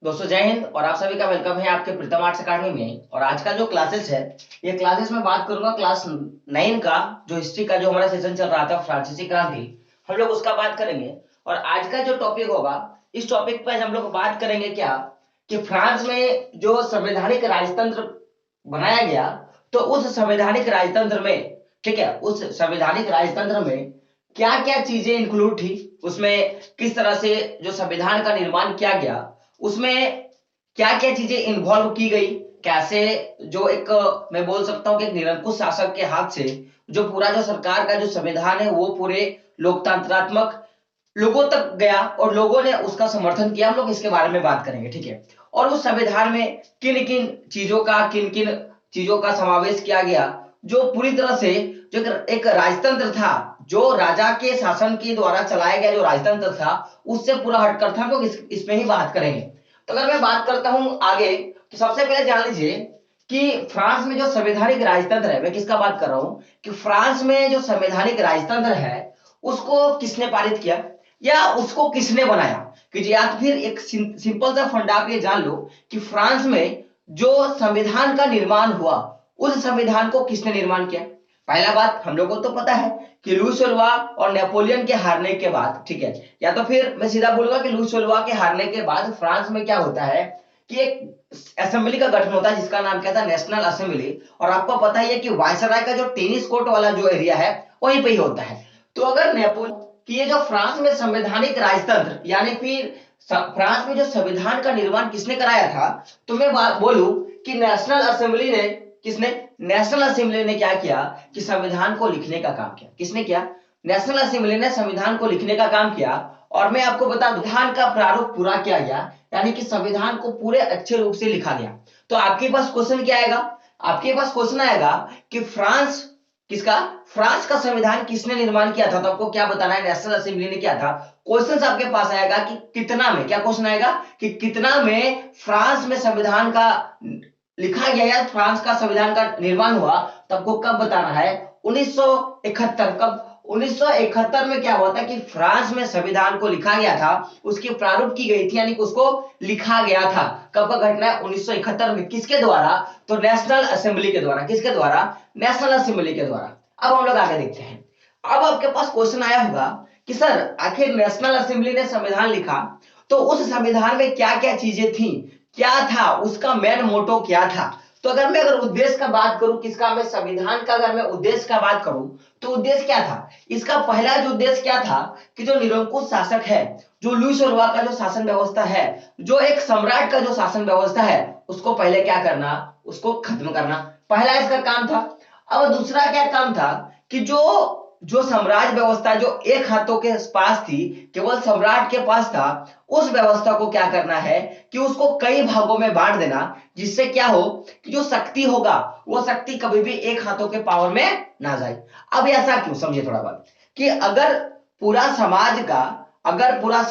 दोस्तों जय हिंद और आप सभी का वेलकम है आपके प्रीतम आर्ट्स अकादमी में। और आज का जो क्लासेस है, ये क्लासेस में बात करूंगा क्लास 9 का जो हिस्ट्री का जो हमारा सेशन चल रहा था फ्रांसीसी क्रांति, हम लोग उसका बात करेंगे। और आज का जो टॉपिक होगा, इस टॉपिक पर हम लोग बात करेंगे क्या कि फ्रांस में जो संवैधानिक राजतंत्र बनाया गया, तो उस संवैधानिक राजतंत्र में, ठीक है, उस संवैधानिक राजतंत्र में क्या क्या चीजें इंक्लूड थी, उसमें किस तरह से जो संविधान का निर्माण किया गया, उसमें क्या क्या चीजें इन्वॉल्व की गई, कैसे जो एक मैं बोल सकता हूँ कि एक निरंकुश शासक के हाथ से जो पूरा जो सरकार का जो संविधान है वो पूरे लोकतंत्रात्मक लोगों तक गया और लोगों ने उसका समर्थन किया, हम लोग इसके बारे में बात करेंगे, ठीक है। और उस संविधान में किन किन चीजों का किन किन चीजों का समावेश किया गया, जो पूरी तरह से जो एक राजतंत्र था, जो राजा के शासन के द्वारा चलाया गया जो राजतंत्र था, उससे पूरा हटकर था। हम लोग इसमें ही बात करेंगे। तो अगर मैं बात करता हूं आगे, तो सबसे पहले जान लीजिए कि फ्रांस में जो संवैधानिक राजतंत्र है, मैं किसका बात कर रहा हूं कि फ्रांस में जो संवैधानिक राजतंत्र है उसको किसने पारित किया या उसको किसने बनाया। कि या तो फिर एक सिंपल सा फंडा आप ये जान लो कि फ्रांस में जो संविधान का निर्माण हुआ, उस संविधान को किसने निर्माण किया। पहला बात हम लोगों को तो पता है कि लुई सोल्वा और नेपोलियन के हारने के बाद, ठीक है, या तो फिर मैं सीधा बोलूंगा कि लुई सोल्वा के हारने के बाद फ्रांस में क्या होता है कि एक असेंबली का गठन होता है जिसका नाम क्या था, नेशनल असेंबली। और आपको पता ही है कि वायसराय का जो टेनिस कोर्ट वाला जो एरिया है वहीं पे ही होता है। तो अगर नेपोलियन कि ये जो फ्रांस में संवैधानिक राजतंत्र यानी फिर फ्रांस में जो संविधान का निर्माण किसने कराया था, तो मैं बोलूं कि नेशनल असेंबली ने, किसने, नेशनल असेंबली ने क्या किया कि संविधान को लिखने का काम किया। किसने किया? नेशनल असेंबली ने संविधान को लिखने का काम किया। और मैं आपको बता दूं, संविधान का प्रारूप पूरा किया गया, यानी कि संविधान को पूरे अच्छे रूप से लिखा गया। तो आपके पास क्वेश्चन क्या आएगा? आपके पास क्वेश्चन आएगा कि फ्रांस किसका, फ्रांस का संविधान किसने निर्माण किया था, तो आपको क्या बताना है, नेशनल असेंबली ने किया था। क्वेश्चन आपके पास आएगा कि कितना में, क्या क्वेश्चन आएगा कि कितना में फ्रांस में संविधान का लिखा गया या फ्रांस का संविधान का निर्माण हुआ, तो आपको कब बताना है, 1971। कब? 1971 में क्या हुआ था कि फ्रांस में संविधान को लिखा गया था, उसकी प्रारूप की गई थी, यानी कि उसको लिखा गया था। कब का घटना है? 1971 में। किसके द्वारा? तो नेशनल असेंबली के द्वारा। किसके द्वारा? नेशनल असेंबली के द्वारा। अब हम लोग आगे देखते हैं। अब आपके पास क्वेश्चन आया होगा कि सर आखिर नेशनल असेंबली ने संविधान लिखा, तो उस संविधान में क्या क्या चीजें थी, क्या था उसका मेन मोटो क्या था। तो अगर उद्देश्य का बात करूं, किसका, मैं संविधान का अगर मैं उद्देश्य का बात करूं, तो उद्देश्य क्या था इसका? पहला जो उद्देश्य क्या था कि जो निरंकुश शासक है, जो लुई सोल्वा का जो शासन व्यवस्था है, जो एक सम्राट का जो शासन व्यवस्था है, उसको पहले क्या करना, उसको खत्म करना। पहला इसका काम था। अब दूसरा क्या काम था कि जो जो साम्राज्य व्यवस्था जो एक हाथों के पास थी, केवल सम्राट के पास था, उस व्यवस्था को क्या करना है कि उसको कई भागों में बांट देना, जिससे क्या हो कि जो शक्ति होगा वो शक्ति कभी भी एक हाथों के पावर में ना जाए। अब ऐसा क्यों, समझिए थोड़ा बात कि अगर पूरा समाज का, अगर पूरा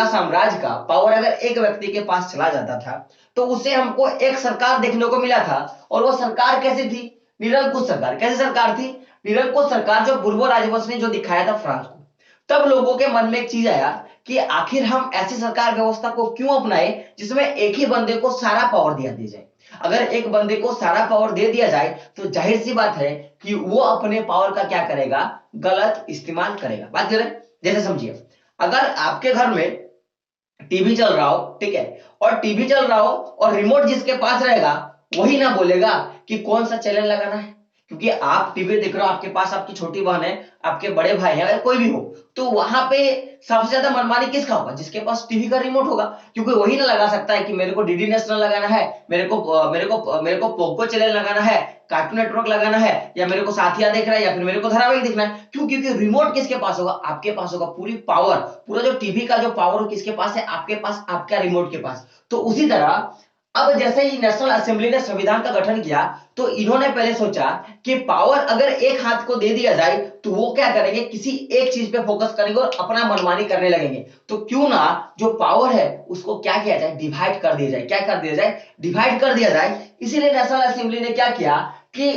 साम्राज्य का पावर अगर एक व्यक्ति के पास चला जाता था, तो उसे हमको एक सरकार देखने को मिला था। और वो सरकार कैसी थी? निरंकुश सरकार। कैसी सरकार थी? निरंकुश सरकार, जो बुर्बो राजवंश ने जो दिखाया था फ्रांस को। तब लोगों के मन में एक चीज आया कि आखिर हम ऐसी सरकार व्यवस्था को क्यों अपनाए जिसमें एक ही बंदे को सारा पावर दिया जाए। अगर एक बंदे को सारा पावर दे दिया जाए तो जाहिर सी बात है कि वो अपने पावर का क्या करेगा, गलत इस्तेमाल करेगा। बात करें, जैसे समझिए, अगर आपके घर में टीवी चल रहा हो, ठीक है, और टीवी चल रहा हो और रिमोट जिसके पास रहेगा वही ना बोलेगा कि कौन सा चैनल लगाना है। क्योंकि आप टीवी देख रहे हो, आपके पास आपकी छोटी बहन है, आपके बड़े भाई है, कोई भी हो, तो वहां पे सबसे ज्यादा मनमानी किसका होगा? जिसके पास टीवी का रिमोट होगा। क्योंकि वही ना लगा सकता है कि मेरे को डीडी नेशनल लगाना है, मेरे को पोगो चैनल लगाना है, कार्टून नेटवर्क लगाना है, या मेरे को साथिया देखना है, या फिर मेरे को धारावाहिक देखना है। क्यों? क्योंकि रिमोट किसके पास होगा? आपके पास होगा। पूरी पावर, पूरा जो टीवी का जो पावर हो किसके पास है? आपके पास, आपका रिमोट के पास। तो उसी तरह अब जैसे ही नेशनल असेंबली ने संविधान का गठन किया, तो इन्होंने पहले सोचा कि पावर अगर एक हाथ को दे दिया जाए तो वो क्या करेंगे, किसी एक चीज पे फोकस करेंगे और अपना मनमानी करने लगेंगे। तो क्यों ना जो पावर है उसको क्या किया जाए, डिवाइड कर दिया जाए। क्या कर दिया जाए? डिवाइड कर दिया जाए। इसीलिए नेशनल असेंबली ने क्या किया कि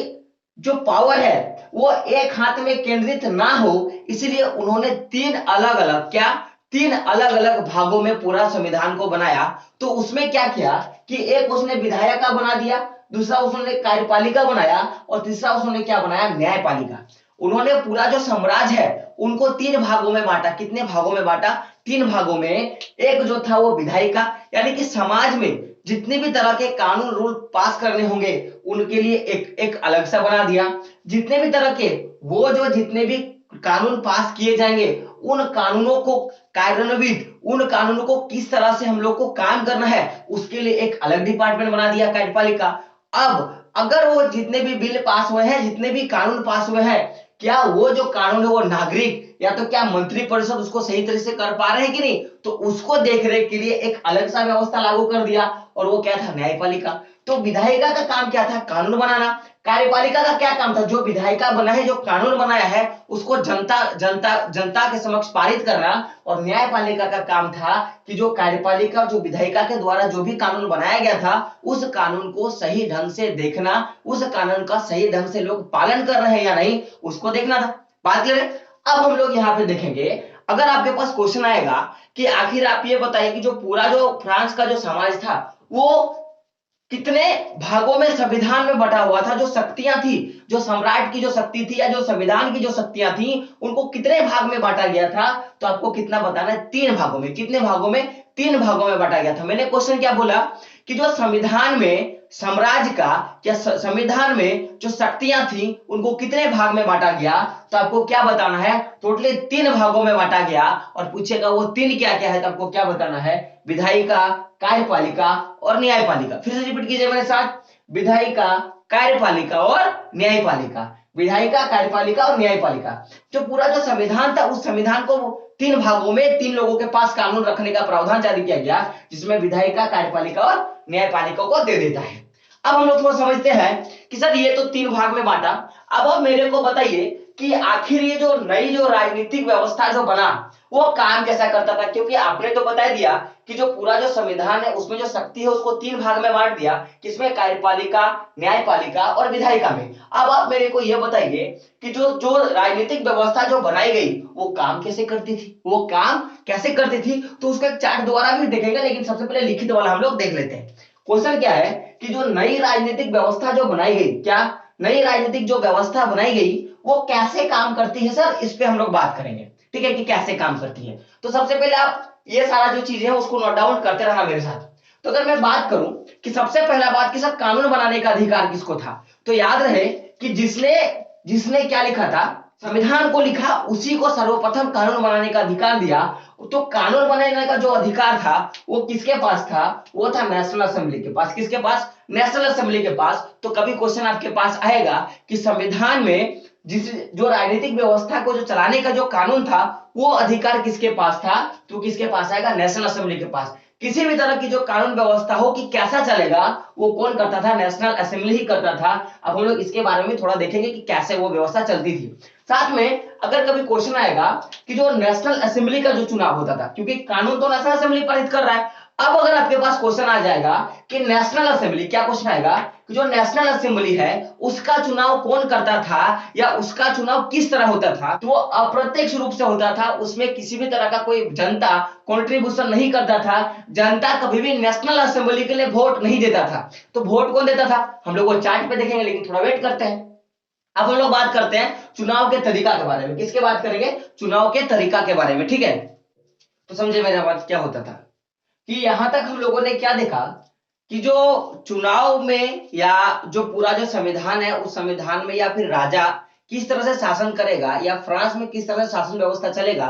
जो पावर है वो एक हाथ में केंद्रित ना हो, इसलिए उन्होंने तीन अलग अलग, क्या, तीन अलग अलग भागों में पूरा संविधान को बनाया। तो उसमें क्या किया कि एक उसने विधायिका बना दिया, दूसरा उसने कार्यपालिका बनाया और तीसरा उसने क्या बनाया, न्यायपालिका। उन्होंने पूरा जो साम्राज्य है उनको तीन भागों में बांटा। कितने भागों में बांटा, तीन भागों में। एक जो था वो विधायिका, यानी कि समाज में जितने भी तरह के कानून रूल पास करने होंगे उनके लिए एक एक अलग सा बना दिया। जितने भी तरह के वो जो जितने भी कानून पास किए जाएंगे उन कानूनों को कार्यान्वित, उन कानूनों को किस तरह से हम लोग को काम करना है उसके लिए एक अलग डिपार्टमेंट बना दिया, कार्यपालिका। अब अगर वो जितने भी बिल पास हुए हैं, जितने भी कानून पास हुए हैं, क्या वो जो कानून है वो नागरिक या तो क्या मंत्री परिषद उसको सही तरह से कर पा रहे हैं कि नहीं, तो उसको देखरेख के लिए एक अलग सा व्यवस्था लागू कर दिया और वो क्या था, न्यायपालिका। तो विधायिका का काम क्या था, कानून बनाना। कार्यपालिका का क्या काम था, जो विधायिका बना है, जो कानून बनाया है उसको जनता जनता जनता के समक्ष पारित करना। और न्यायपालिका का काम था कि जो कार्यपालिका, जो विधायिका के द्वारा जो भी कानून बनाया गया था उस कानून को सही ढंग से देखना, उस कानून का सही ढंग से लोग पालन कर रहे हैं या नहीं उसको देखना था। बात क्लियर है। अब हम लोग यहाँ पे देखेंगे, अगर आपके पास क्वेश्चन आएगा कि आखिर आप ये बताइए कि जो पूरा जो फ्रांस का जो समाज था वो कितने भागों में संविधान में बटा हुआ था, जो शक्तियां थी, जो सम्राट की जो शक्ति थी या जो संविधान की जो शक्तियां थी उनको कितने भाग में बांटा गया था, तो आपको कितना बताना है, तीन भागों में। कितने भागों में, तीन भागों में बांटा गया था। मैंने क्वेश्चन क्या बोला कि जो संविधान में साम्राज्य का या संविधान में जो शक्तियां थी उनको कितने भाग में बांटा गया, तो आपको क्या बताना है, टोटली तीन भागों में बांटा गया। और पूछेगा वो तीन क्या क्या है, तो आपको क्या बताना है, विधायिका, कार्यपालिका और न्यायपालिका। फिर से रिपीट कीजिए मेरे साथ, विधायिका, कार्यपालिका और न्यायपालिका। विधायिका, कार्यपालिका और न्यायपालिका। जो पूरा जो संविधान था उस संविधान को तीन भागों में तीन लोगों के पास कानून रखने का प्रावधान जारी किया गया, जिसमें विधायिका, कार्यपालिका और न्यायपालिका को दे देता है। अब हम लोग थोड़ा समझते हैं कि सर ये तो तीन भाग में बांटा। अब मेरे को बताइए कि आखिर ये जो नई जो राजनीतिक व्यवस्था जो बना वो काम कैसा करता था, क्योंकि आपने तो बता दिया कि जो पूरा जो संविधान है उसमें जो शक्ति है उसको तीन भाग में बांट दिया, किसमें, कार्यपालिका, न्यायपालिका और विधायिका में। अब आप मेरे को यह बताइए कि जो जो राजनीतिक व्यवस्था जो बनाई गई वो काम कैसे करती थी, वो काम कैसे करती थी, तो उसका एक चार्ट द्वारा भी देखेंगे, लेकिन सबसे पहले लिखित वाला हम लोग देख लेते हैं। क्वेश्चन क्या है कि जो नई राजनीतिक व्यवस्था जो बनाई गई, क्या नई राजनीतिक जो व्यवस्था बनाई गई वो कैसे काम करती है सर, इस पे हम लोग बात करेंगे। ठीक है, कि कैसे काम करती है। तो सबसे पहले आप ये सारा जो चीजें है उसको नोट डाउन करते रहना मेरे साथ। तो अगर मैं बात करूं कि सबसे पहला बात कि सर कानून बनाने का अधिकार किसको था, तो याद रहे कि जिसने जिसने क्या लिखा था, संविधान को लिखा, उसी को सर्वप्रथम कानून बनाने का अधिकार दिया। तो कानून बनाने का जो अधिकार था वो किसके पास था, वो था नेशनल असेंबली के पास। किसके पास, नेशनल असेंबली के पास। तो कभी क्वेश्चन आपके पास आएगा कि संविधान में जिस जो राजनीतिक व्यवस्था को जो चलाने का जो कानून था वो अधिकार किसके पास था, तो किसके पास आएगा, नेशनल असेंबली के पास। किसी भी तरह की जो कानून व्यवस्था हो कि कैसा चलेगा वो कौन करता था, नेशनल असेंबली ही करता था। अब हम लोग इसके बारे में थोड़ा देखेंगे कि कैसे वो व्यवस्था चलती थी। साथ में अगर कभी क्वेश्चन आएगा कि जो नेशनल असेंबली का जो चुनाव होता था, क्योंकि कानून तो नेशनल असेंबली पारित कर रहा है। अब अगर आपके पास क्वेश्चन आ जाएगा कि नेशनल असेंबली, क्या क्वेश्चन आएगा कि जो नेशनल असेंबली है उसका चुनाव कौन करता था या उसका चुनाव किस तरह होता था, तो वो अप्रत्यक्ष रूप से होता था। उसमें किसी भी तरह का कोई जनता कंट्रीब्यूशन नहीं करता था। जनता कभी भी नेशनल असेंबली के लिए वोट नहीं देता था। तो वोट कौन देता था, हम लोग वो चार्ट पे देखेंगे, लेकिन थोड़ा वेट करते हैं। अब हम लोग बात करते हैं चुनाव के तरीका के बारे में। किसके बात करेंगे, चुनाव के तरीका के बारे में। ठीक है, तो समझे मेरा बात क्या होता था कि यहां तक हम लोगों ने क्या देखा कि जो चुनाव में या जो पूरा जो संविधान है उस संविधान में या फिर राजा किस तरह से शासन करेगा या फ्रांस में किस तरह से शासन व्यवस्था चलेगा,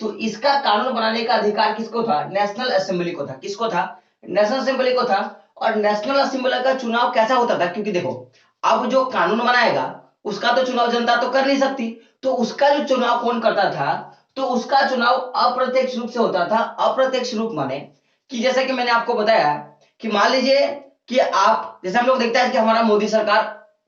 तो इसका कानून बनाने का अधिकार किसको था, नेशनल असेंबली को था। किसको था, नेशनल असेंबली को था। और नेशनल असेंबली का चुनाव कैसा होता था, क्योंकि देखो अब जो कानून बनाएगा उसका तो चुनाव जनता तो कर नहीं सकती, तो उसका जो चुनाव कौन करता था, तो उसका चुनाव अप्रत्यक्ष रूप से होता था। अप्रत्यक्ष रूप माने कि जैसे कि मैंने आपको बताया कि मान लीजिए कि आप, जैसे हम लोग देखते हैं कि हमारा मोदी सरकार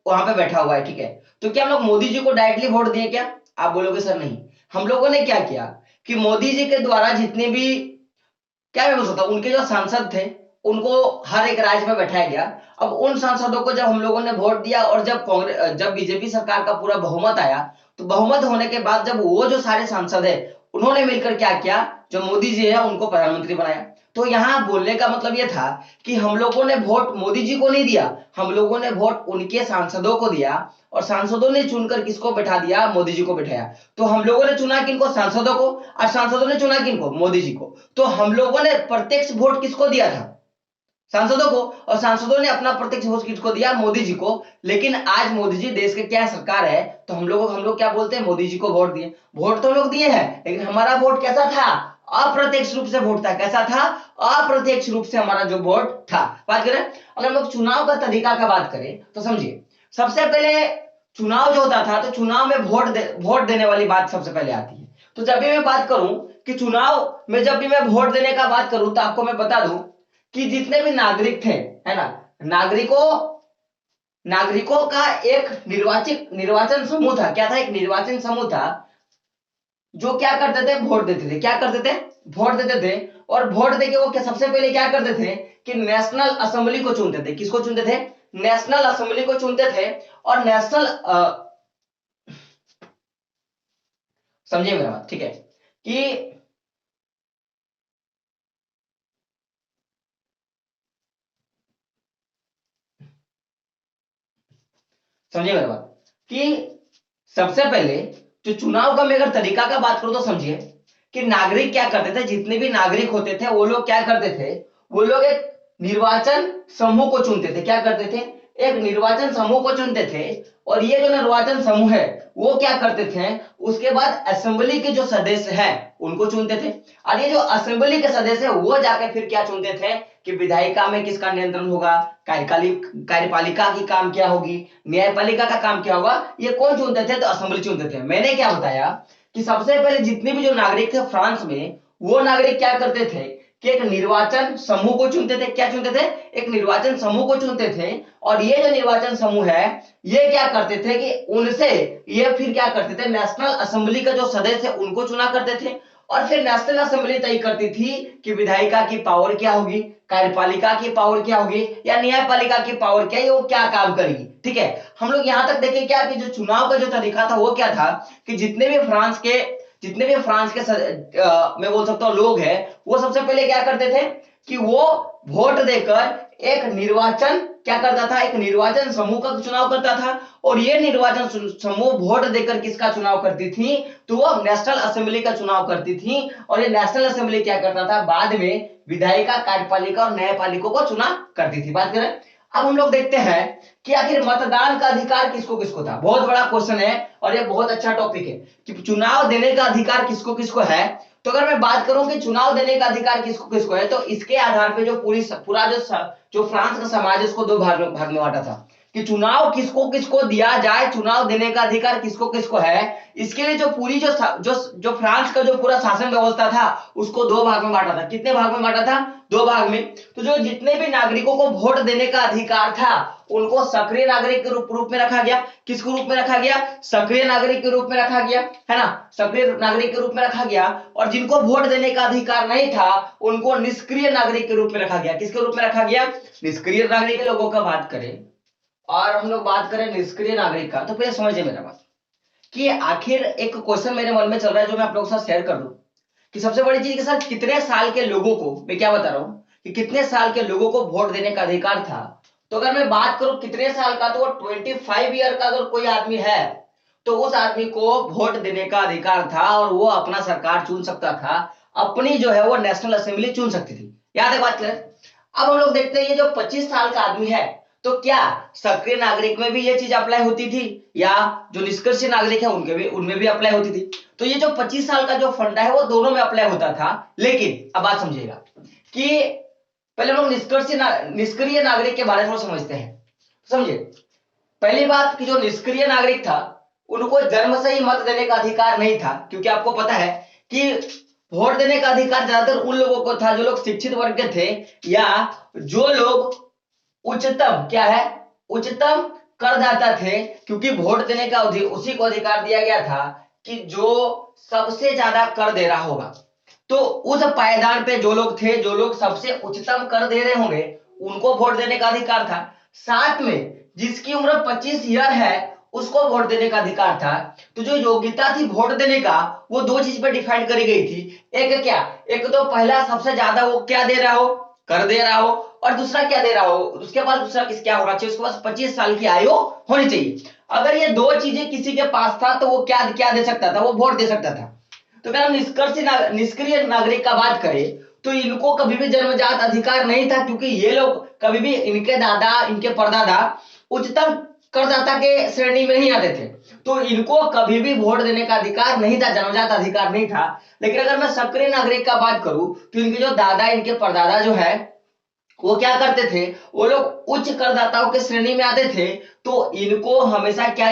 वहां पे बैठा हुआ है, ठीक है, तो क्या हम लोग मोदी जी को डायरेक्टली वोट दिए क्या, आप बोलोगे सर नहीं। हम लोगों ने क्या किया कि मोदी जी के द्वारा जितने भी क्या व्यवस्था था, उनके जो सांसद थे उनको हर एक राज्य में बैठाया गया। अब उन सांसदों को जब हम लोगों ने वोट दिया और जब बीजेपी सरकार का पूरा बहुमत आया, तो बहुमत होने के बाद जब वो जो सारे सांसद है उन्होंने मिलकर क्या किया, जो मोदी जी है उनको प्रधानमंत्री बनाया। तो यहां बोलने का मतलब यह था कि हम लोगों ने वोट मोदी जी को नहीं दिया, हम लोगों ने वोट उनके सांसदों को दिया, और सांसदों ने चुनकर किसको बैठा दिया, मोदी जी को बैठाया। तो हम लोगों ने चुना किनको, सांसदों को, और सांसदों ने चुना किनको, मोदी जी को। तो हम लोगों ने प्रत्यक्ष वोट किसको दिया था, सांसदों को, और सांसदों ने अपना प्रत्यक्ष वोट किसको दिया, मोदी जी को। लेकिन आज मोदी जी देश के क्या सरकार है, तो हम लोग क्या बोलते हैं, मोदी जी को वोट दिए। वोट तो लोग दिए हैं, लेकिन हमारा वोट कैसा था, अप्रत्यक्ष रूप से वोट था। कैसा था, अप्रत्यक्ष रूप से हमारा जो वोट था। बात करें अगर हम लोग चुनाव का तरीका का बात करें तो समझिए, सबसे पहले चुनाव जो होता था, तो चुनाव में वोट देने वाली बात सबसे पहले आती है। तो जब भी मैं बात करूं कि चुनाव में जब भी मैं वोट देने का बात करूं, तो आपको मैं बता दूं कि जितने भी नागरिक थे, है ना, नागरिकों नागरिकों का एक निर्वाचन समूह था। क्या था, एक निर्वाचन समूह था, जो क्या करते थे, वोट देते थे। क्या करते थे, वोट देते थे। और वोट देके वो क्या सबसे पहले क्या करते थे कि नेशनल असेंबली को चुनते थे। किसको चुनते थे, नेशनल असेंबली को चुनते थे। और समझिए मेरा बात, ठीक है, कि समझिए मेरा बात, कि सबसे पहले जो चुनाव का मैं अगर तरीका का बात करूं तो समझिए कि नागरिक क्या करते थे, जितने भी नागरिक होते थे वो लोग क्या करते थे, वो लोग एक निर्वाचन समूह को चुनते थे। क्या करते थे, एक निर्वाचन समूह को चुनते थे। और ये जो निर्वाचन समूह है वो क्या करते थे, उसके बाद असेंबली के जो सदस्य हैं उनको चुनते थे। और ये जो असेंबली के सदस्य है वो जाकर फिर क्या चुनते थे कि विधायिका में किसका नियंत्रण होगा, कार्यपालिका की काम क्या होगी, न्यायपालिका का काम क्या होगा, ये कौन चुनते थे, तो असेंबली चुनते थे। मैंने क्या बताया कि सबसे पहले जितने भी जो नागरिक थे फ्रांस में, वो नागरिक क्या करते थे कि एक निर्वाचन समूह को चुनते थे। क्या चुनते थे, एक निर्वाचन समूह को चुनते थे। और ये जो निर्वाचन समूह है ये क्या करते थे कि उनसे ये फिर क्या करते थे, नेशनल असेंबली का जो सदस्य है उनको चुना करते थे। और फिर नेशनल असेंबली तय करती थी कि विधायिका की पावर क्या होगी, कार्यपालिका की पावर क्या होगी, या न्यायपालिका की पावर क्या है, वो क्या काम करेगी। ठीक है, हम लोग यहां तक देखें क्या कि जो चुनाव का जो तरीका था वो क्या था कि मैं बोल सकता हूं लोग हैं, वो सबसे पहले क्या करते थे कि वो वोट देकर एक निर्वाचन क्या करता था, एक निर्वाचन समूह का चुनाव करता था। और ये निर्वाचन समूह वोट देकर किसका चुनाव करती थी, तो वो नेशनल असेंबली का चुनाव करती थी। और ये नेशनल असेंबली क्या करता था, बाद में विधायिका, कार्यपालिका और न्यायपालिका को चुना करती थी। बात करें अब हम लोग देखते हैं कि आखिर मतदान का अधिकार किसको किसको था। बहुत बड़ा क्वेश्चन है और ये बहुत अच्छा टॉपिक है कि चुनाव देने का अधिकार किसको किसको है। तो अगर मैं बात करूं कि चुनाव देने का अधिकार किसको किसको है, तो इसके आधार पे जो पूरा जो फ्रांस का समाज है उसको दो भाग में बांटा था कि चुनाव किसको किसको दिया जाए, चुनाव देने का अधिकार किसको किसको है। इसके लिए जो पूरी जो फ्रांस का जो पूरा शासन व्यवस्था था उसको दो भाग में बांटा था। कितने भाग में बांटा था, दो भाग में। तो जो जितने भी नागरिकों को वोट देने का अधिकार था उनको सक्रिय नागरिक के रूप में रखा गया। किसके रूप में रखा गया, सक्रिय नागरिक के रूप में रखा गया, है ना, सक्रिय नागरिक के रूप में रखा गया। और जिनको वोट देने का अधिकार नहीं था उनको निष्क्रिय नागरिक के रूप में रखा गया। किसके रूप में रखा गया, निष्क्रिय नागरिक के लोगों का बात करें और हम लोग बात करें निष्क्रिय नागरिक का, तो पहले समझिए मेरा बात कि आखिर एक क्वेश्चन मेरे मन में चल रहा है जो मैं आप लोगों के साथ शेयर कर दूं कि सबसे बड़ी चीज के साथ कितने साल के लोगों को, मैं क्या बता रहा हूं कि कितने साल के लोगों को वोट देने का अधिकार था। तो अगर मैं बात करूं कितने साल का, तो वो 25 ईयर का अगर कोई आदमी है तो उस आदमी को वोट देने का अधिकार था और वो अपना सरकार चुन सकता था, अपनी जो है वो नेशनल असेंबली चुन सकती थी। याद है बात करें। अब हम लोग देखते हैं ये जो 25 साल का आदमी है, तो क्या सक्रिय नागरिक में भी ये चीज अप्लाई होती थी या जो निष्क्रिय नागरिक है उनमें भी अप्लाई होती थी। तो ये जो 25 साल का जो फंडा है वो दोनों में अप्लाई होता था। लेकिन अब बात समझिएगा कि पहले हम लोग निष्क्रिय नागरिक के बारे में थोड़ा समझते हैं। समझिए, पहली बात कि जो निष्क्रिय नागरिक था उनको जन्म से ही मत देने का अधिकार नहीं था, क्योंकि आपको पता है कि वोट देने का अधिकार ज्यादातर उन लोगों को था जो लोग शिक्षित वर्ग के थे या जो लोग उच्चतम क्या है, उच्चतम करदाता थे। क्योंकि वोट देने का उसी को अधिकार दिया गया था कि जो सबसे ज्यादा कर दे रहा होगा। तो उस पायदान पे जो लोग थे, जो लोग सबसे उच्चतम कर दे रहे होंगे उनको वोट देने का अधिकार था। साथ में जिसकी उम्र 25 ईयर है उसको वोट देने का अधिकार था। तो जो योग्यता थी वोट देने का वो दो चीज पर डिफाइन करी गई थी। एक क्या, एक तो पहला सबसे ज्यादा वो क्या दे रहा हो, कर दे रहा हो, और दूसरा क्या दे रहा हो, उसके बाद दूसरा किस क्या होना चाहिए, उसके पास 25 साल की आयु होनी चाहिए। अगर ये दो चीजें किसी के पास था तो वो क्या क्या दे सकता था, वो वोट दे सकता था। तो अगर हम निष्क्रिय नागरिक का बात करें तो इनको कभी भी जन्मजात अधिकार नहीं था, क्योंकि ये लोग कभी भी, इनके दादा इनके परदादा उच्चतम करदाता के श्रेणी में नहीं आते थे, तो इनको कभी भी वोट देने का अधिकार नहीं था, जन्मजात अधिकार नहीं था। लेकिन अगर मैं सक्रिय नागरिक का बात करूं तो इनके जो दादा इनके परदादा जो है वो क्या करते थे, वो लोग उच्च करदाताओं के श्रेणी में आते थे। तो इनको हमेशा क्या,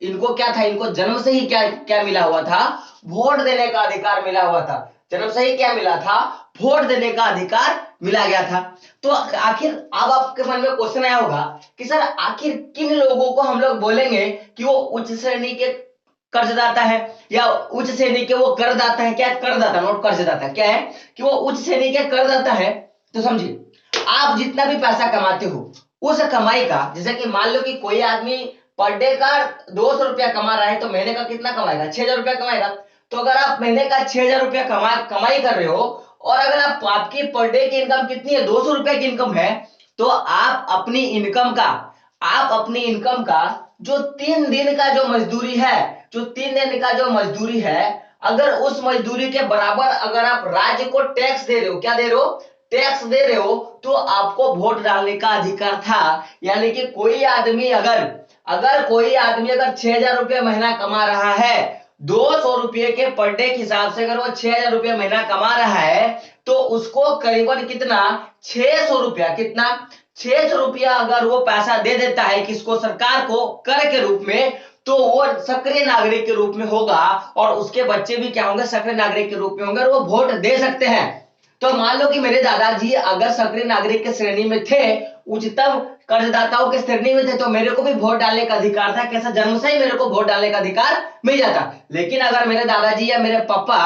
इनको क्या था, इनको जन्म से ही क्या क्या मिला हुआ था, वोट देने का अधिकार मिला हुआ था। जन्म से ही क्या मिला था, वोट देने का अधिकार मिला गया था। तो आखिर अब आपके मन में क्वेश्चन आया होगा कि सर आखिर किन लोगों को हम लोग बोलेंगे कि वो उच्च श्रेणी के कर्जदाता है, या उच्च श्रेणी के वो करदाता है। क्या करदाता, नोट कर्जदाता क्या है कि वो उच्च श्रेणी के करदाता है। तो समझिए, आप जितना भी पैसा कमाते हो उस कमाई का, जैसे कि मान लो कि कोई आदमी पर डे का 200 रुपया कमा रहा है तो महीने का कितना कमाएगा, 6,000 रुपया कमाएगा। तो अगर आप महीने का 6,000 रुपया कमाई कर रहे हो, और अगर आपकी पर डे की इनकम कितनी है, 200 रुपया की इनकम है, तो आप अपनी इनकम का जो 3 दिन का जो मजदूरी है, जो 3 दिन का जो मजदूरी है, अगर उस मजदूरी के बराबर अगर आप राज्य को टैक्स दे रहे हो, क्या दे रहे हो, टैक्स दे रहे हो, तो आपको वोट डालने का अधिकार था। यानी कि कोई आदमी अगर अगर कोई आदमी अगर 6,000 रुपया महीना कमा रहा है, 200 रुपये के पर डे के हिसाब से अगर वो 6,000 रुपया महीना कमा रहा है, तो उसको करीबन कितना, 600 रुपया, कितना, 600 रुपया अगर वो पैसा दे देता है किसको, सरकार को, कर के रूप में, तो वो सक्रिय नागरिक के रूप में होगा, और उसके बच्चे भी क्या होंगे, सक्रिय नागरिक के रूप में होंगे, और वो वोट दे सकते हैं। तो मान लो कि मेरे दादाजी अगर सक्रिय नागरिक के श्रेणी में थे, उच्चतम कर्जदाताओं के श्रेणी में थे, तो मेरे को भी वोट डालने का अधिकार था। कैसा, जन्म से ही मेरे को वोट डालने का अधिकार मिल जाता। लेकिन अगर मेरे दादाजी या मेरे पापा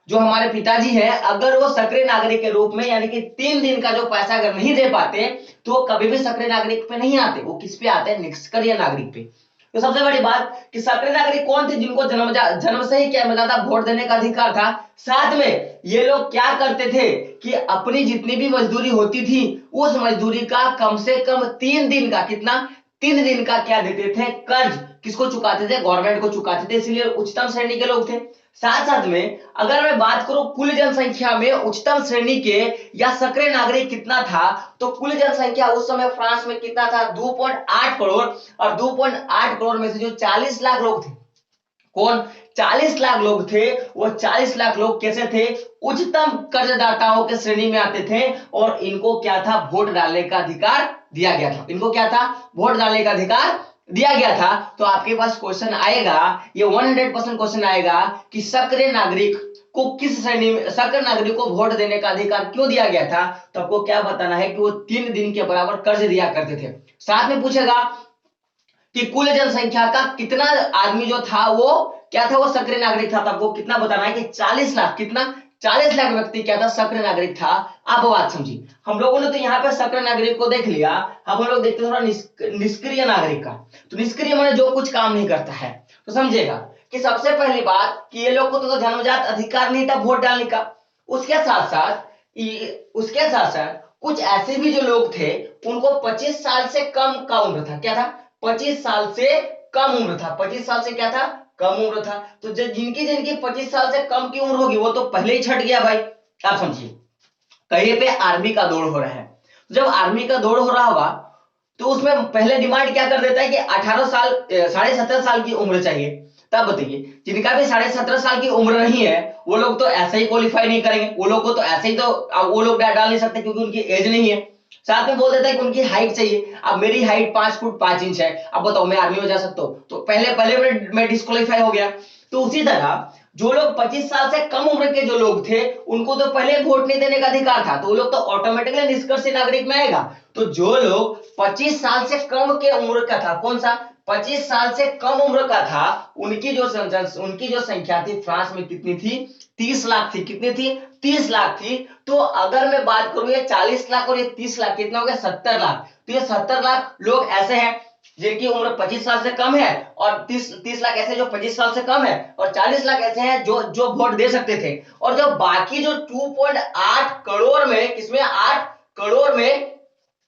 जो हमारे पिताजी है, अगर वो सक्रिय नागरिक के रूप में, यानी कि 3 दिन का जो पैसा अगर नहीं दे पाते, तो वो कभी भी सक्रिय नागरिक पे नहीं आते, वो किस पे आते हैं, निष्क्रिय नागरिक पे। तो सबसे बड़ी बात कि सक्रिय नागरिक कौन थे, जिनको जन्म से ही क्या मिला था, वोट देने का अधिकार था। साथ में ये लोग क्या करते थे कि अपनी जितनी भी मजदूरी होती थी, उस मजदूरी का कम से कम 3 दिन का, कितना, 3 दिन का क्या देते थे, कर्ज किसको चुकाते थे, गवर्नमेंट को चुकाते थे, इसलिए उच्चतम श्रेणी के लोग थे। साथ साथ में अगर मैं बात करूं कुल जनसंख्या में उच्चतम श्रेणी के या सक्रिय नागरिक कितना था, तो कुल जनसंख्या उस समय फ्रांस में कितना था, 2.8 करोड़। और 2.8 करोड़ में से जो 40 लाख लोग थे, कौन, 40 लाख लोग थे, वो 40 लाख लोग कैसे थे, उच्चतम कर्जदाताओं के श्रेणी में आते थे, और इनको क्या था, वोट डालने का अधिकार दिया गया था। इनको क्या था, वोट डालने का अधिकार दिया गया था। तो आपके पास क्वेश्चन आएगा, ये 100% क्वेश्चन आएगा कि सक्रिय नागरिक को किस श्रेणी में, सक्रिय नागरिक को वोट देने का अधिकार क्यों दिया गया था। तो आपको क्या बताना है कि वो 3 दिन के बराबर कर्ज दिया करते थे। साथ में पूछेगा कि कुल जनसंख्या का कितना आदमी जो था वो क्या था, वो सक्रिय नागरिक था। तो आपको कितना बताना है कि 40 लाख, कितना, 40 लाख व्यक्ति क्या था, सक्रिय नागरिक था। आप बात समझिए, हम लोगों ने तो यहाँ पे सक्रिय नागरिक को देख लिया। अब हम लोग देखते हैं थोड़ा निष्क्रिय नागरिक का। तो निष्क्रिय माने जो कुछ काम नहीं करता है। तो समझिएगा कि सबसे पहली बात कि ये लोग को तो जन्मजात अधिकार नहीं था वोट डालने का। उसके साथ साथ कुछ ऐसे भी जो लोग थे, उनको 25 साल से कम का उम्र था। क्या था, 25 साल से कम उम्र था। 25 साल से क्या था, कम उम्र था। तो जिनकी जिनकी 25 साल से कम की उम्र होगी वो तो पहले ही छट गया भाई। आप समझिए, कहीं पे आर्मी का दौड़ हो रहा है, जब आर्मी का दौड़ हो रहा होगा तो उसमें पहले डिमांड क्या कर देता है कि 18 साल, 17.5 साल की उम्र चाहिए। तब बताइए, जिनका भी 17.5 साल की उम्र नहीं है, वो लोग तो ऐसे ही क्वालिफाई नहीं करेंगे, वो लोग को तो ऐसे ही, तो वो लोग डाल नहीं सकते क्योंकि उनकी एज नहीं है। साथ में बोल देता है कि उनकी हाइट चाहिए। अब मेरी हाइट 5 फुट 5 इंच है, अब बताओ मैं आर्मी में जा सकता हूँ? तो पहले पहले मैं डिस्क्वालीफाई हो गया। तो उसी तरह जो लोग 25 साल से कम उम्र के जो लोग थे, उनको तो पहले वोट नहीं देने का अधिकार था, तो वो लोग तो ऑटोमेटिकली निष्क्रिय नागरिक में आएगा। तो जो लोग 25 साल से कम के उम्र का था, कौन सा, 25 साल से कम उम्र का था, उनकी जो संख्या थी फ्रांस में कितनी थी, 30 लाख थी। कितनी थी, 30 लाख थी। तो अगर मैं बात करूं ये 40 लाख और ये 30 लाख, कितना हो गया, 70 लाख। तो ये 70 लाख लोग ऐसे हैं जिनकी उम्र 25 साल से कम है, और 30 लाख ऐसे जो 25 साल से कम है, और 40 लाख ऐसे हैं जो जो वोट दे सकते थे। और जो बाकी जो 2.8 करोड़ में, किसमें 8 करोड़ में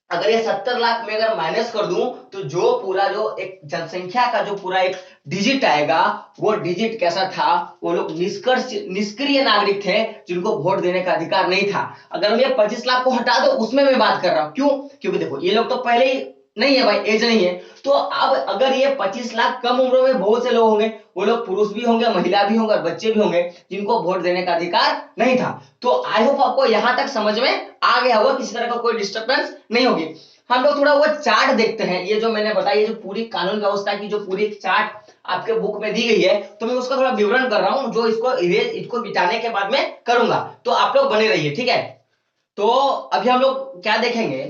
अगर ये 70 लाख में अगर माइनस कर दूं, तो जो पूरा जो एक जनसंख्या का जो पूरा एक डिजिट आएगा, वो डिजिट कैसा था, वो लोग निष्क्रिय नागरिक थे जिनको वोट देने का अधिकार नहीं था। अगर हम ये 25 लाख को हटा दो, उसमें मैं बात कर रहा हूं, क्यों? क्योंकि देखो ये लोग तो पहले ही नहीं है भाई, एज नहीं है। तो अब अगर ये 25 लाख कम उम्र में बहुत से लोग होंगे, वो लोग पुरुष भी होंगे, महिला भी होंगे, बच्चे भी होंगे, जिनको वोट देने का अधिकार नहीं था। तो आई होप आपको यहां तक समझ में आ गया होगा, किसी तरह का कोई डिस्टर्बेंस नहीं होगी। हम लोग थोड़ा वो चार्ट देखते हैं, ये जो मैंने बताया, ये जो पूरी कानून व्यवस्था की जो पूरी चार्ट आपके बुक में दी गई है, तो मैं उसका थोड़ा विवरण कर रहा हूं, जो इसको बिताने के बाद में करूंगा। तो आप लोग बने रहिए, ठीक है। तो अभी हम लोग क्या देखेंगे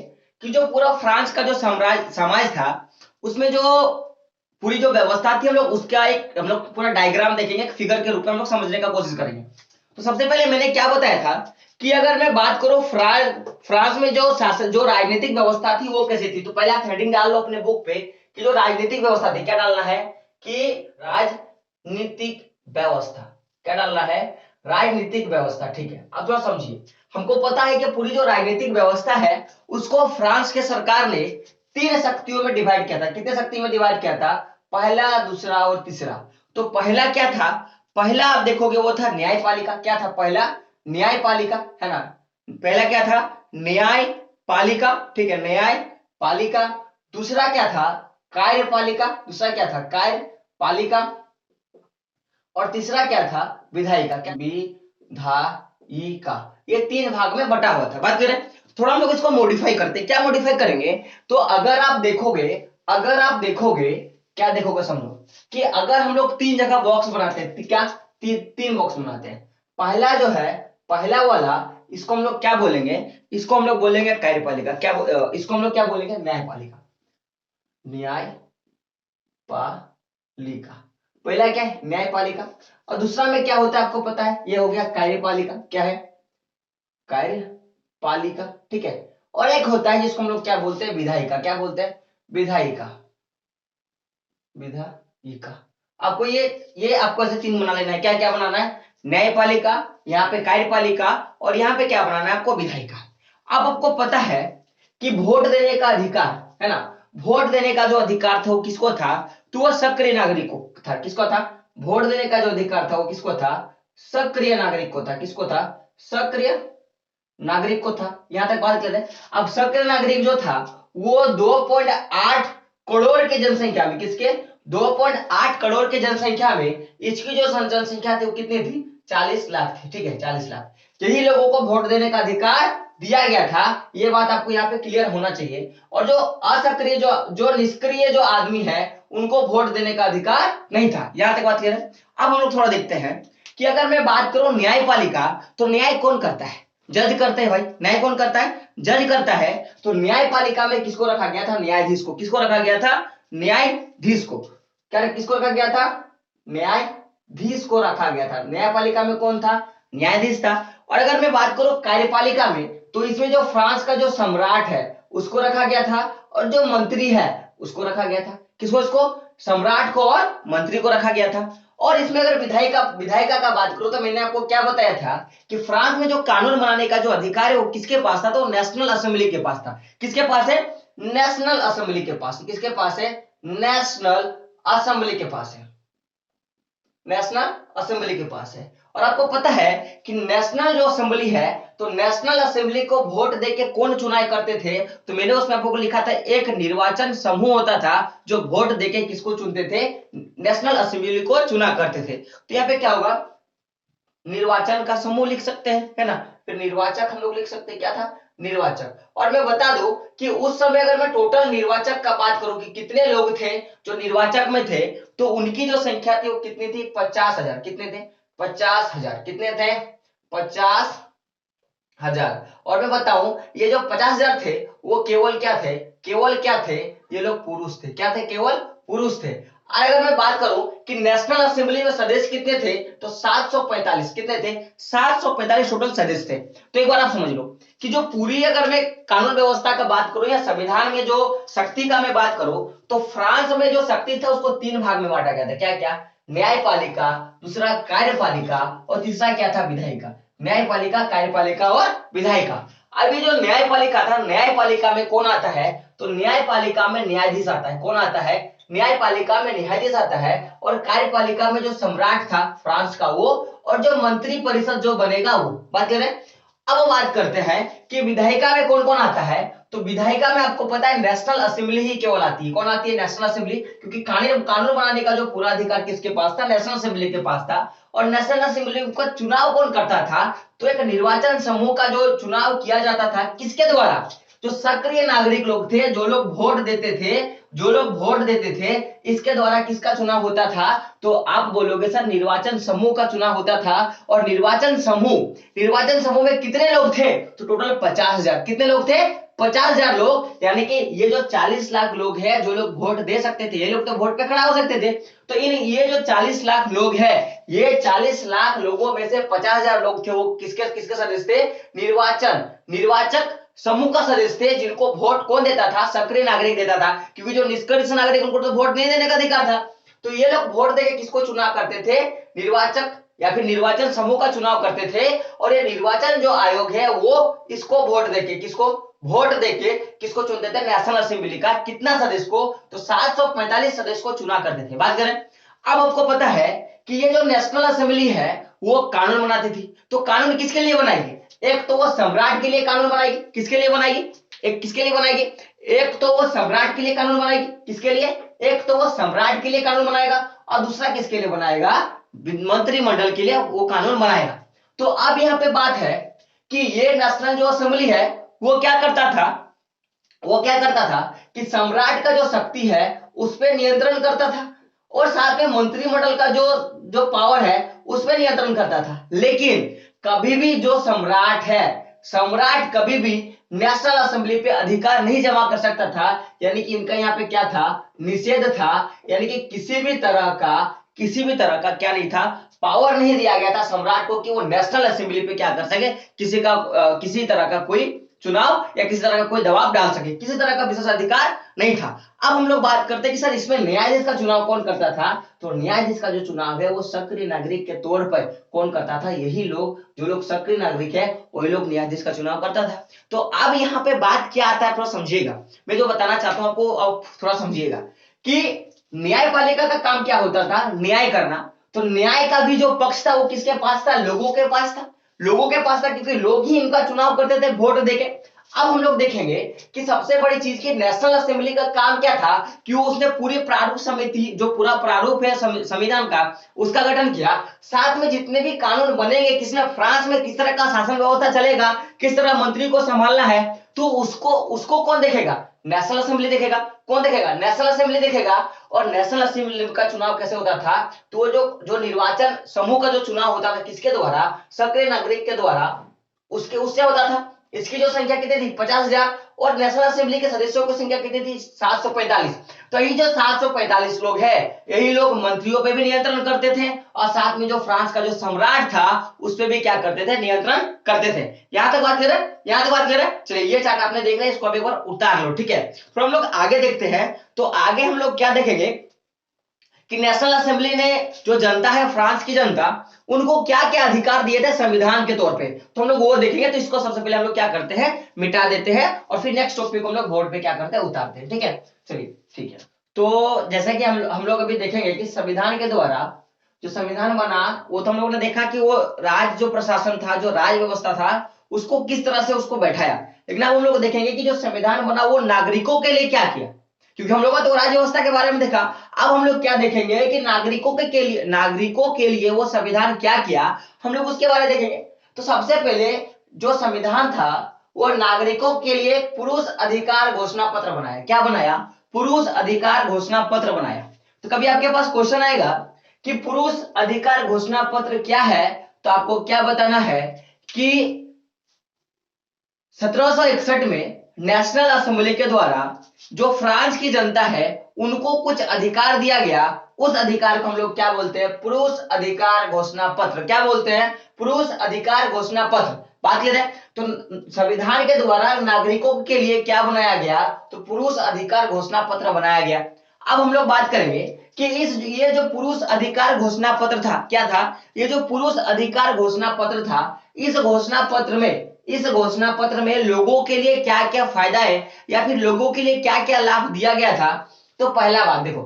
कि जो पूरा फ्रांस का जो समाज था, उसमें जो पूरी जो व्यवस्था थी, हम लोग पूरा डायग्राम देखेंगे, फिगर के रूप में हम लोग समझने का कोशिश करेंगे। तो सबसे पहले मैंने क्या बताया था कि अगर मैं बात करूं फ्रांस में जो शासन, जो राजनीतिक व्यवस्था थी वो कैसी थी, तो पहले आप हेडिंग डाल लो अपने बुक पे कि जो राजनीतिक व्यवस्था थी, क्या डालना है कि राजनीतिक व्यवस्था, क्या डालना है, राजनीतिक व्यवस्था, ठीक है। अब थोड़ा समझिए, हमको पता है कि पूरी जो राजनीतिक व्यवस्था है, उसको फ्रांस के सरकार ने 3 शक्तियों में डिवाइड किया था। कितने शक्ति में डिवाइड किया था? पहला, दूसरा और तीसरा। तो पहला क्या था? पहला आप देखोगे वो था न्यायपालिका। क्या था पहला? न्यायपालिका, है ना। पहला क्या था? न्यायपालिका, ठीक है, न्यायपालिका। दूसरा क्या था? कार्यपालिका। दूसरा क्या था? कार्यपालिका। और तीसरा क्या था? विधायिका। क्या? विधायिका। ये 3 भाग में बटा हुआ था। बात करें, थोड़ा हम लोग इसको मॉडिफाई करते हैं। क्या मॉडिफाई करेंगे? तो अगर आप देखोगे क्या देखोगे, समझो कि अगर हम लोग 3 जगह बॉक्स बनाते हैं, क्या 3 बॉक्स बनाते हैं। पहला जो है, पहला वाला, इसको हम लोग क्या बोलेंगे? इसको हम लोग बोलेंगे कार्यपालिका। इसको हम लोग क्या बोलेंगे? न्यायपालिका। न्यायपालिका। पहला क्या है? न्यायपालिका। और दूसरा में क्या होता है आपको पता है, ये हो गया कार्यपालिका। क्या है? कार्यपालिका, ठीक है। और एक होता है जिसको हम लोग क्या बोलते हैं? विधायिका। क्या बोलते हैं? विधायिका। विधायिका। आपको ये आपको ऐसे 3 बना लेना है। क्या क्या बनाना है? न्यायपालिका, यहाँ पे कार्यपालिका, और यहाँ पे क्या बनाना है आपको? विधायिका। अब आपको पता है कि वोट देने का अधिकार, है ना, वोट देने का जो अधिकार था वो किसको था? तो वो सक्रिय नागरिक को था। किसको था? वोट देने का जो अधिकार था वो किसको था? सक्रिय नागरिक को था। किसको था? सक्रिय नागरिक को था। यहां तक बात करें। अब सक्रिय नागरिक जो था वो 2.8 करोड़ की जनसंख्या में, किसके? 2.8 करोड़ की जनसंख्या में इसकी जो जनसंख्या थी वो कितनी थी? 40 लाख थी, ठीक है, 40 लाख। यही लोगों को वोट देने का अधिकार दिया गया था। ये बात आपको यहाँ पे क्लियर होना चाहिए। और जो असक्रिय, जो निष्क्रिय जो आदमी है, उनको वोट देने का अधिकार नहीं था। यहां तक बात क्लियर है। अब हम लोग थोड़ा देखते हैं कि अगर मैं बात करूं न्यायपालिका, तो न्याय कौन करता है? जज करते हैं भाई। न्याय कौन करता है? जज करता है। तो न्यायपालिका में किसको रखा गया था? न्यायाधीश को। किसको रखा गया था? न्यायाधीश को। क्या किसको रखा गया था? न्यायाधीश को रखा गया था। न्यायपालिका में कौन था? न्यायाधीश था। और अगर मैं बात करूं कार्यपालिका में, तो इसमें जो फ्रांस का जो सम्राट है उसको रखा गया था, और जो मंत्री है उसको रखा गया था। किसको? इसको, सम्राट को और मंत्री को रखा गया था। और इसमें अगर विधायिका का बात करूं, तो मैंने आपको क्या बताया था कि फ्रांस में जो कानून बनाने का जो अधिकार है वो किसके पास था? तो नेशनल असेंबली के पास था। किसके पास है? नेशनल असेंबली के पास। किसके पास है? नेशनल असेंबली के पास है। नेशनल असेंबली के पास है। और आपको पता है कि नेशनल जो असेंबली है, तो नेशनल असेंबली को वोट देके कौन चुनाव करते थे? तो मैंने उसमें आपको लिखा था, एक निर्वाचन समूह होता था जो वोट देके किसको चुनते थे? नेशनल असेंबली को चुना करते थे। तो यहाँ पे क्या होगा? निर्वाचन का समूह लिख सकते हैं, है ना। फिर निर्वाचक हम लोग लिख सकते हैं। क्या था? निर्वाचक। और मैं बता दूं कि उस समय अगर मैं टोटल निर्वाचक का बात करूं कि कितने लोग थे जो निर्वाचक में थे, तो उनकी जो संख्या थी वो कितनी थी? 50,000। कितने थे? 50,000। कितने थे? 50,000। और मैं बताऊं, ये जो 50,000 थे वो केवल क्या थे? केवल क्या थे? ये लोग पुरुष थे। क्या थे? केवल पुरुष थे। अगर मैं बात करूं कि नेशनल असेंबली में सदस्य कितने थे, तो 745। कितने थे? 745 टोटल सदस्य थे। तो एक बार आप समझ लो कि जो पूरी, अगर मैं कानून व्यवस्था का बात करूं या संविधान में जो शक्ति का मैं बात करूं, तो फ्रांस में जो शक्ति था उसको 3 भाग में बांटा गया था। क्या क्या? न्यायपालिका, दूसरा कार्यपालिका, और तीसरा क्या था? विधायिका। न्यायपालिका, कार्यपालिका और विधायिका। अभी जो न्यायपालिका था, न्यायपालिका में कौन आता है? तो न्यायपालिका में न्यायाधीश आता है। कौन आता है? न्यायपालिका में न्यायाधीश आता है। और कार्यपालिका में जो सम्राट था फ्रांस का वो, और जो मंत्री परिषद जो बनेगा वो। बात कर रहे हैं। अब बात करते हैं कि विधायिका में कौन कौन आता है। तो विधायिका में आपको पता है नेशनल असेंबली ही केवल आती है। कौन आती है? National assembly. क्योंकि कानून बनाने का जो पूरा अधिकार किसके पास था? नेशनल असेंबली के पास था। और नेशनल असेंबली का चुनाव कौन करता था? तो एक निर्वाचन समूह का जो चुनाव किया जाता था, किसके द्वारा? जो सक्रिय नागरिक लोग थे, जो लोग वोट देते थे, जो लोग वोट देते थे, इसके द्वारा किसका चुनाव होता था? तो आप बोलोगे सर निर्वाचन समूह का चुनाव होता था। और निर्वाचन समूह में कितने लोग थे? तो टोटल 50,000। कितने लोग थे? 50,000 लोग। यानी कि ये जो 40 लाख लोग हैं जो लोग वोट दे सकते थे, ये लोग तो वोट पे खड़ा हो सकते थे। तो इन ये जो 40 लाख लोग हैं, ये 40 लाख लोगों में से 50,000 लोग थे, वो किसके किसके सदस्य थे? निर्वाचक समूह का सदस्य थे, जिनको वोट कौन देता था? सक्रिय नागरिक देता था। क्योंकि जो निष्क्रिय नागरिक, उनको तो वोट नहीं देने का अधिकार था। तो ये लोग वोट देके किसको चुनाव करते थे? निर्वाचक या फिर निर्वाचन समूह का चुनाव करते थे। और ये निर्वाचन जो आयोग है वो इसको वोट देके, किसको वोट देके किसको चुनते थे? नेशनल असेंबली का कितना सदस्य को? तो 745 सदस्य को चुना करते थे। बात करें, अब आपको पता है कि ये जो नेशनल असेंबली है वो कानून बनाती थी। तो कानून किसके लिए बनाएगी? एक तो वो सम्राट के लिए कानून बनाएगी। किसके लिए बनाएगी? एक किसके लिए बनाएगी? एक तो वो सम्राट के लिए कानून बनाएगी। किसके लिए? एक तो वो सम्राट के लिए कानून बनाएगा, और दूसरा किसके लिए बनाएगा? मंत्रिमंडल के लिए वो कानून बनाएगा। तो अब यहाँ पे बात है कि ये नेशनल जो असेंबली है वो क्या करता था? वो क्या करता था कि सम्राट का जो शक्ति है उस पर नियंत्रण करता था, और साथ में मंत्रिमंडल का जो जो पावर है उस पर नियंत्रण करता था। लेकिन कभी भी जो सम्राट है, सम्राट कभी भी नेशनल असेंबली पे अधिकार नहीं जमा कर सकता था। यानी कि इनका यहाँ पे क्या था? निषेध था। यानी कि किसी भी तरह का क्या नहीं था? पावर नहीं दिया गया था सम्राट को कि वो नेशनल असेंबली पे क्या कर सके, किसी तरह का कोई चुनाव या किसी तरह का कोई दबाव डाल सके। किसी तरह का विशेष अधिकार नहीं था। अब हम लोग बात करते हैं कि सर इसमें न्यायाधीश का चुनाव कौन करता था? तो न्यायाधीश का जो चुनाव है वो सक्रिय नागरिक के तौर पर कौन करता था? यही लोग, जो लोग सक्रिय नागरिक है वही लोग न्यायाधीश का चुनाव करता था। तो अब यहाँ पे बात क्या आता है, थोड़ा समझिएगा। मैं जो बताना चाहता हूँ आपको, अब थोड़ा समझिएगा कि न्यायपालिका का काम क्या होता था? न्याय करना। तो न्याय का भी जो पक्ष था वो किसके पास था? लोगों के पास था। लोगों के पास था क्योंकि लोग ही इनका चुनाव करते थे वोट देके। अब हम लोग देखेंगे कि सबसे बड़ी चीज की नेशनल असेंबली का काम क्या था कि उसने पूरी प्रारूप समिति, जो पूरा प्रारूप है संविधान का, उसका गठन किया। साथ में जितने भी कानून बनेंगे, किसमें फ्रांस में किस तरह का शासन व्यवस्था चलेगा, किस तरह मंत्री को संभालना है, तो उसको उसको कौन देखेगा? नेशनल असेंबली देखेगा। कौन देखेगा? नेशनल असेंबली देखेगा। और नेशनल असेंबली का चुनाव कैसे होता था? तो जो जो निर्वाचन समूह का जो चुनाव होता था, किसके द्वारा? सक्रिय नागरिक के द्वारा। उससे होता था। इसकी जो संख्या कितनी थी? 50,000। और नेशनल असेंबली के सदस्यों की संख्या कितनी थी? 745। तो ये जो 745 लोग हैं, यही लोग मंत्रियों पे भी नियंत्रण करते थे, और साथ में जो फ्रांस का जो सम्राट था उस पे भी क्या करते थे? नियंत्रण करते थे। यहां तक बात क्लियर है? यहां तक बात क्लियर है? चलिए ये चार्ट आपने देखना है, इसको अब एक बार उतार लो, ठीक है। तो हम लोग आगे देखते हैं। तो आगे हम लोग क्या देखेंगे कि नेशनल असेंबली ने जो जनता है, फ्रांस की जनता, उनको क्या क्या अधिकार दिए थे संविधान के तौर पे, तो हम लोग वो देखेंगे। तो इसको सबसे पहले हम लोग क्या करते हैं? मिटा देते हैं, और फिर नेक्स्ट टॉपिक को हम लोग बोर्ड पे क्या करते हैं? उतारते हैं, ठीक है। चलिए ठीक है। तो जैसा कि हम लोग अभी देखेंगे कि संविधान के द्वारा जो संविधान बना, वो तो हम लोगों ने देखा कि वो राज जो प्रशासन था, जो राज व्यवस्था था, उसको किस तरह से उसको बैठाया। लेकिन अब हम लोग देखेंगे कि जो संविधान बना वो नागरिकों के लिए क्या किया, क्योंकि हम लोगों ने तो राज्य व्यवस्था के बारे में देखा। अब हम लोग क्या देखेंगे कि नागरिकों के लिए वो संविधान क्या किया, हम लोग उसके बारे में देखेंगे। तो सबसे पहले जो संविधान था वो नागरिकों के लिए पुरुष अधिकार घोषणा पत्र बनाया। क्या बनाया? पुरुष अधिकार घोषणा पत्र बनाया। तो कभी आपके पास क्वेश्चन आएगा कि पुरुष अधिकार घोषणा पत्र क्या है, तो आपको क्या बताना है कि 1761 में नेशनल असेंबली के द्वारा जो फ्रांस की जनता है उनको कुछ अधिकार दिया गया, उस अधिकार को हम लोग क्या बोलते हैं? पुरुष अधिकार घोषणा पत्र। क्या बोलते हैं? पुरुष अधिकार घोषणा पत्र। बात क्लियर है? तो संविधान के द्वारा नागरिकों के लिए क्या बनाया गया? तो पुरुष अधिकार घोषणा पत्र बनाया गया। अब हम लोग बात करेंगे कि ये जो पुरुष अधिकार घोषणा पत्र था, क्या था? ये जो पुरुष अधिकार घोषणा पत्र था, इस घोषणा पत्र में लोगों के लिए क्या क्या फायदा है या फिर लोगों के लिए क्या क्या लाभ दिया गया था। तो पहला बात देखो,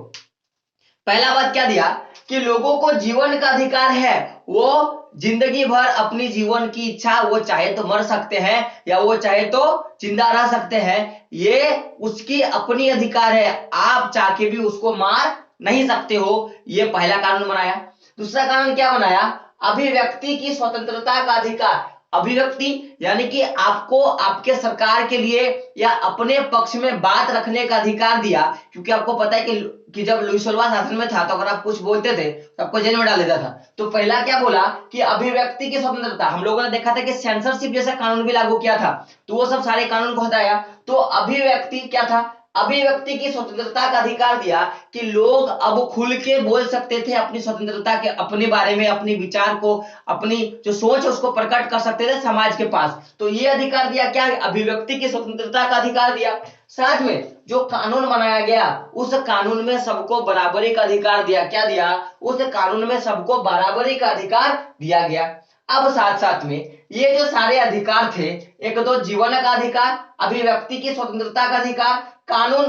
पहला बात क्या दिया कि लोगों को जीवन का अधिकार है, वो जिंदगी भर अपनी जीवन की इच्छा, वो चाहे तो मर सकते हैं या वो चाहे तो जिंदा रह सकते हैं, ये उसकी अपनी अधिकार है, आप चाह के भी उसको मार नहीं सकते हो। ये पहला कानून बनाया। दूसरा कानून क्या बनाया? अभिव्यक्ति की स्वतंत्रता का अधिकार। अभिव्यक्ति यानी कि आपको आपके सरकार के लिए या अपने पक्ष में बात रखने का अधिकार दिया, क्योंकि आपको पता है कि जब लुईस 16वां शासन में था तो अगर आप कुछ बोलते थे तो आपको जेल में डाल देता था। तो पहला क्या बोला कि अभिव्यक्ति की स्वतंत्रता। हम लोगों ने देखा था कि सेंसरशिप जैसा कानून भी लागू किया था, तो वो सब सारे कानून को हटाया। तो अभिव्यक्ति क्या था? अभिव्यक्ति की स्वतंत्रता का अधिकार दिया कि लोग अब खुल के बोल सकते थे अपनी स्वतंत्रता के, अपने बारे में, अपनी विचार को, अपनी जो सोच है उसको प्रकट कर सकते थे समाज के पास। तो ये अधिकार दिया, क्या? अभिव्यक्ति की स्वतंत्रता का अधिकार दिया। साथ में जो कानून बनाया गया उस कानून में सबको बराबरी का अधिकार दिया। क्या दिया? उस कानून में सबको बराबरी का अधिकार दिया गया। अब साथ साथ में ये जो सारे अधिकार थे, एक तो जीवन का अधिकार, अभिव्यक्ति की स्वतंत्रता का अधिकार, कानून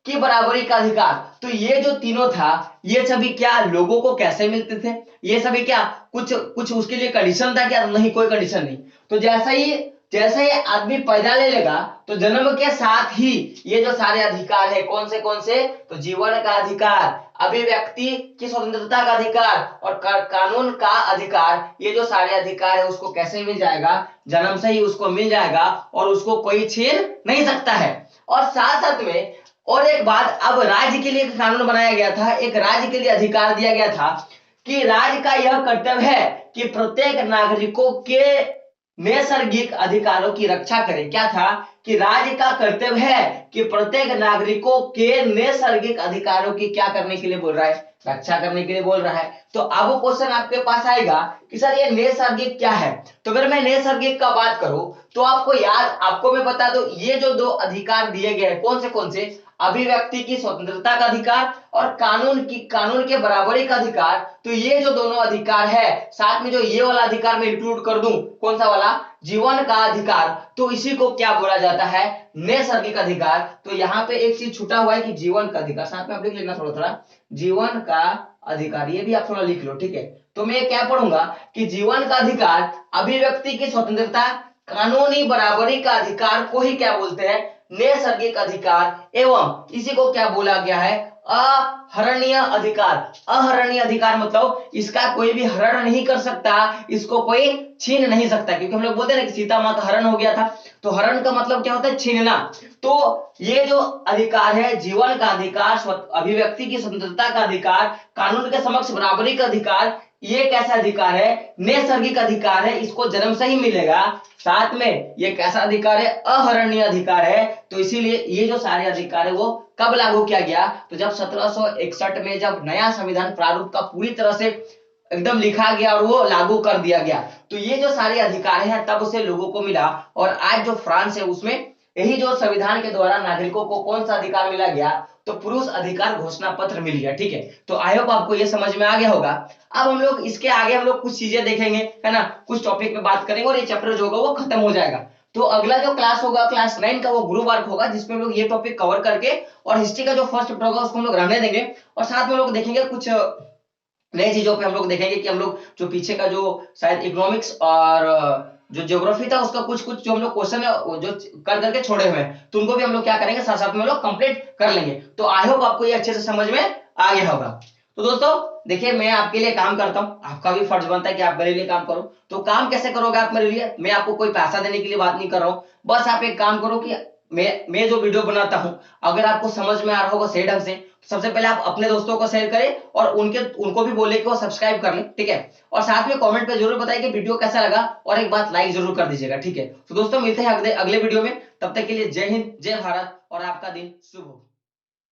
की बराबरी का अधिकार, तो ये जो तीनों था, ये सभी क्या लोगों को कैसे मिलते थे? ये सभी क्या कुछ कुछ उसके लिए कंडीशन था क्या? नहीं, कोई कंडीशन नहीं। तो जैसा ही आदमी पैदा ले लेगा तो जन्म के साथ ही ये जो सारे अधिकार है, कौन से? तो जीवन का अधिकार, अभिव्यक्ति की स्वतंत्रता का अधिकार और कानून का अधिकार, ये जो सारे अधिकार है उसको कैसे मिल जाएगा? जन्म से ही उसको मिल जाएगा और उसको कोई छीन नहीं सकता है। और साथ साथ में और एक बात, अब राज्य के लिए एक कानून बनाया गया था, एक राज्य के लिए अधिकार दिया गया था कि राज्य का यह कर्तव्य है कि प्रत्येक नागरिकों के नैसर्गिक अधिकारों की रक्षा करे। क्या था? कि राज्य का कर्तव्य है कि प्रत्येक नागरिकों के नैसर्गिक अधिकारों की क्या करने के लिए बोल रहा है? रक्षा करने के लिए बोल रहा है। तो अब वो क्वेश्चन आपके पास आएगा कि सर ये नैसर्गिक क्या है? तो अगर मैं नैसर्गिक का बात करूं तो आपको मैं बता दूं, ये जो दो अधिकार दिए गए हैं, कौन से? अभिव्यक्ति की स्वतंत्रता का अधिकार और कानून के बराबरी का अधिकार। तो ये जो दोनों अधिकार है, साथ में जो ये वाला अधिकार मैं इंक्लूड कर दूं, कौन सा वाला? जीवन का अधिकार, तो इसी को क्या बोला जाता है? नैसर्गिक अधिकार। तो यहाँ पे एक चीज छूटा हुआ है कि जीवन का अधिकार, साथ में आप लिख लेना थोड़ा, जीवन का अधिकार, ये भी आप थोड़ा लिख लो, ठीक है? तो मैं क्या पढ़ूंगा कि जीवन का अधिकार, अभिव्यक्ति की स्वतंत्रता, कानूनी बराबरी का अधिकार को ही क्या बोलते हैं? नैसर्गिक अधिकार। एवं इसी को क्या बोला गया है? अहरणीय अधिकार। अहरणीय अधिकार मतलब इसका कोई भी हरण नहीं कर सकता, इसको कोई छीन नहीं सकता, क्योंकि हम लोग बोलते हैं ना कि सीता माँ का हरण हो गया था, तो हरण का मतलब क्या होता है? छीनना। तो ये जो अधिकार है, जीवन का अधिकार, अभिव्यक्ति की स्वतंत्रता का अधिकार, कानून के समक्ष बराबरी का अधिकार, ये कैसा अधिकार है? नैसर्गिक अधिकार है, इसको जन्म से ही मिलेगा। साथ में ये कैसा अधिकार है? अहरणीय अधिकार है। तो इसीलिए ये जो सारे अधिकार है वो कब लागू किया गया? तो जब 1761 में जब नया संविधान प्रारूप का पूरी तरह से एकदम लिखा गया और वो लागू कर दिया गया, तो ये जो सारे अधिकार हैं तब से लोगों को मिला। और आज जो फ्रांस है उसमें यही जो संविधान के द्वारा नागरिकों को कौन सा अधिकार मिला गया? तो पुरुष अधिकार घोषणा पत्र मिल गया, ठीक है? तो आई होप आपको ये समझ में आ गया होगा। अब हम लोग इसके आगे हम लोग कुछ चीजें देखेंगे, है ना, कुछ टॉपिक पे बात करेंगे और ये चैप्टर जो होगा वो खत्म हो जाएगा। तो अगला जो क्लास होगा क्लास 9 का, वो ग्रुप वर्क होगा जिसमें हम लोग ये टॉपिक कवर करके और हिस्ट्री का जो फर्स्ट चैप्टर होगा उसको हम लोग रहने देंगे और साथ में हम लोग देखेंगे कुछ नई चीजों पे। हम लोग देखेंगे कि हम लोग जो पीछे का जो शायद इकोनॉमिक्स और जो ज्योग्राफी था उसका कुछ जो हम लोग क्वेश्चन है जो कर करके छोड़े हुए हैं, तो उनको भी हम लोग क्या करेंगे, साथ साथ में हम लोग कंप्लीट कर लेंगे। तो आई होप आपको ये अच्छे से समझ में आ गया होगा। तो दोस्तों देखिए, मैं आपके लिए काम करता हूँ, आपका भी फर्ज बनता है कि आप मेरे लिए काम करो। तो काम कैसे करोगे आप मेरे लिए? मैं आपको कोई पैसा देने के लिए बात नहीं कर रहा हूँ, बस आप एक काम करो कि मैं जो वीडियो बनाता हूं अगर आपको समझ में आ रहा होगा सही ढंग से, तो सबसे पहले आप अपने दोस्तों को शेयर करें और उनको भी बोले कि वो सब्सक्राइब कर ले, ठीक है। और साथ में कमेंट पे जरूर बताएं कि वीडियो कैसा लगा, और एक बात लाइक जरूर कर दीजिएगा, ठीक है। तो दोस्तों मिलते हैं अगले वीडियो में, तब तक के लिए जय हिंद, जय भारत, और आपका दिन शुभ हो।